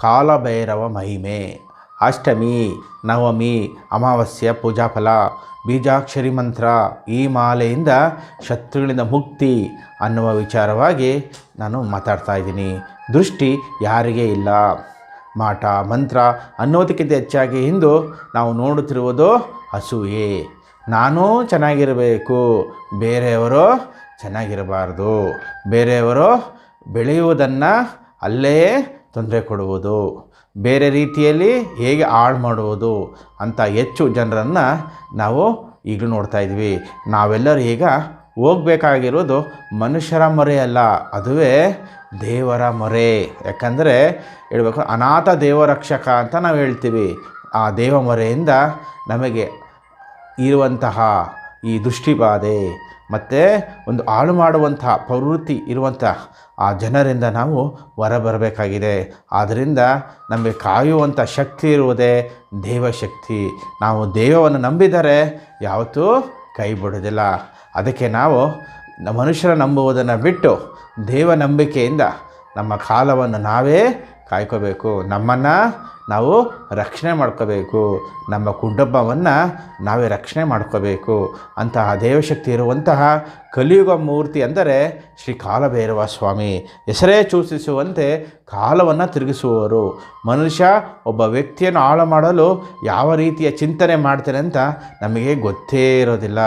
ಕಾಲಭೈರವ ಮಹಿಮೆ. ಅಷ್ಟಮಿ, ನವಮಿ, ಅಮಾವಾಸ್ಯೆ ಪೂಜಾ ಫಲ, ಬೀಜಾಕ್ಷರಿ ಮಂತ್ರ, ಈ ಮಾಲೆಯಿಂದ ಶತ್ರುಗಳಿಂದ ಮುಕ್ತಿ ಅನ್ನುವ ವಿಚಾರವಾಗಿ ನಾನು ಮಾತಾಡ್ತಾ ಇದ್ದೀನಿ. ದೃಷ್ಟಿ ಯಾರಿಗೇ ಇಲ್ಲ. ಮಾಟ ಮಂತ್ರ ಅನ್ನೋದಕ್ಕಿಂತ ಹೆಚ್ಚಾಗಿ ಇಂದು ನಾವು ನೋಡುತ್ತಿರುವುದು ಅಸೂಯೆ. ನಾನು ಚೆನ್ನಾಗಿರಬೇಕು, ಬೇರೆಯವರು ಚೆನ್ನಾಗಿರಬಾರ್ದು, ಬೇರೆಯವರು ಬೆಳೆಯುವುದನ್ನು ಅಲ್ಲೇ ತೊಂದರೆ ಕೊಡುವುದು, ಬೇರೆ ರೀತಿಯಲ್ಲಿ ಹೇಗೆ ಹಾಳು ಮಾಡುವುದು ಅಂತ ಹೆಚ್ಚು ಜನರನ್ನು ನಾವು ಈಗಲೂ ನೋಡ್ತಾ ಇದ್ವಿ. ನಾವೆಲ್ಲರೂ ಈಗ ಹೋಗಬೇಕಾಗಿರೋದು ಮನುಷ್ಯರ ಮೊರೆ ಅಲ್ಲ, ಅದುವೇ ದೇವರ ಮೊರೆ. ಯಾಕಂದರೆ ಹೇಳ್ಬೇಕು, ಅನಾಥ ದೇವರಕ್ಷಕ ಅಂತ ನಾವು ಹೇಳ್ತೀವಿ. ಆ ದೇವ ಮೊರೆಯಿಂದ ನಮಗೆ ಇರುವಂತಹ ಈ ದೃಷ್ಟಿಬಾಧೆ ಮತ್ತು ಒಂದು ಹಾಳು ಮಾಡುವಂತಹ ಪ್ರವೃತ್ತಿ ಇರುವಂಥ ಆ ಜನರಿಂದ ನಾವು ಹೊರಬರಬೇಕಾಗಿದೆ. ಆದ್ದರಿಂದ ನಮಗೆ ಕಾಯುವಂಥ ಶಕ್ತಿ ಇರುವುದೇ ದೇವಶಕ್ತಿ. ನಾವು ದೇವವನ್ನು ನಂಬಿದರೆ ಯಾವತ್ತೂ ಕೈ ಬಿಡೋದಿಲ್ಲ. ಅದಕ್ಕೆ ನಾವು ಮನುಷ್ಯರ ನಂಬುವುದನ್ನು ಬಿಟ್ಟು ದೇವ ನಂಬಿಕೆಯಿಂದ ನಮ್ಮ ಕಾಲವನ್ನು ನಾವೇ ಕಾಯ್ಕೋಬೇಕು. ನಮ್ಮನ್ನು ನಾವು ರಕ್ಷಣೆ ಮಾಡ್ಕೋಬೇಕು, ನಮ್ಮ ಕುಟುಂಬವನ್ನು ನಾವೇ ರಕ್ಷಣೆ ಮಾಡ್ಕೋಬೇಕು. ಅಂತಹ ದೇವಶಕ್ತಿ ಇರುವಂತಹ ಕಲಿಯುಗ ಮೂರ್ತಿ ಅಂದರೆ ಶ್ರೀ ಕಾಲಭೈರವ ಸ್ವಾಮಿ. ಹೆಸರೇ ಸೂಚಿಸುವಂತೆ ಕಾಲವನ್ನು ತಿರುಗಿಸುವವರು. ಮನುಷ್ಯ ಒಬ್ಬ ವ್ಯಕ್ತಿಯನ್ನು ಹಾಳು ಮಾಡಲು ಯಾವ ರೀತಿಯ ಚಿಂತನೆ ಮಾಡ್ತಾನೆ ಅಂತ ನಮಗೆ ಗೊತ್ತೇ ಇರೋದಿಲ್ಲ.